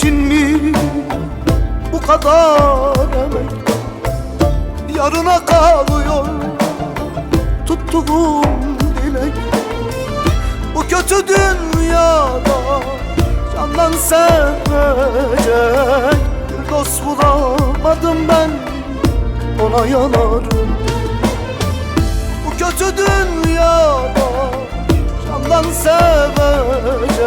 için mi bu kadar emek? Yarına kalıyor tuttuğum dilek. Bu kötü dünyada candan sevecek bir dost bulamadım ben, ona yanarım. Bu kötü dünyada candan sevecek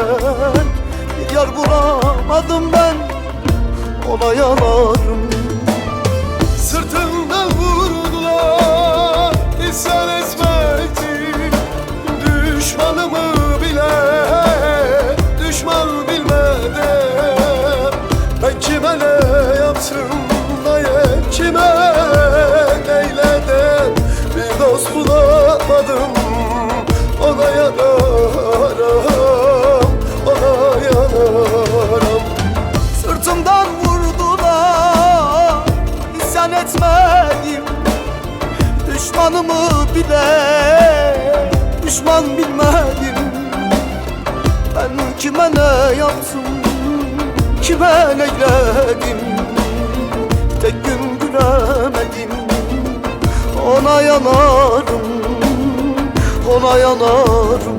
bir yar bulamadım ben, ona yanarım. Sırtımdan vurdular, isyan etmedim. Düşmanımı bile düşman bilmedim. Ben kime ne yaptım daye, kime neyledim? Bir dost bulamadım, ona yanarım, ona yanarım. Sırtımdan vurdular, isyan etmedim. Düşmanımı bile düşman bilmedim. Ben kime ne yaptım, kime neyledim? Tek gün gülemedim, ona yanarım, ona yanarım.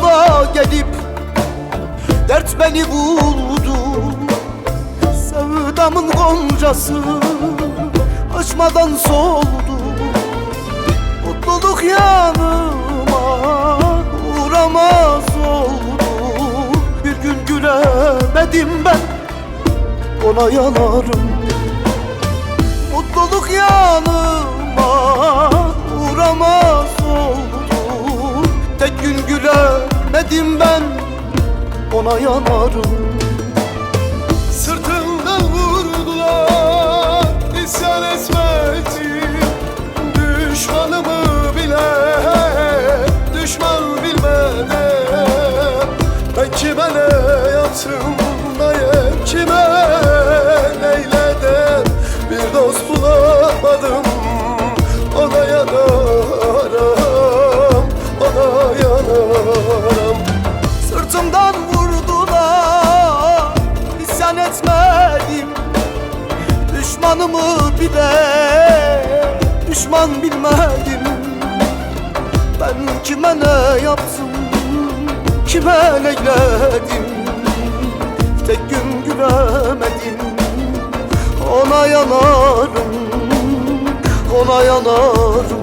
Bula gelip dert beni buldu. Sevdamın goncası açmadan soldu. Mutluluk yanıma uğramaz oldu. Bir gün gülemedim ben, ona yanarım. Mutluluk yanıma uğramaz oldu. Tek gün gülemedim ben, ona yanarım. Sırtımdan vurdular, isyan etmedim. Düşmanımı bile düşman bilmedim. Ben kime ne yaptım daye, kime neyledim? Bir dost bulamadım, ona yanarım, ona yanarım. Sırtımdan vurdular, isyan etmedim. Düşmanımı bile düşman bilmedim. Ben kime ne yaptım, kime neyledim? Tek gün gülemedim, ona yanarım, ona yanarım.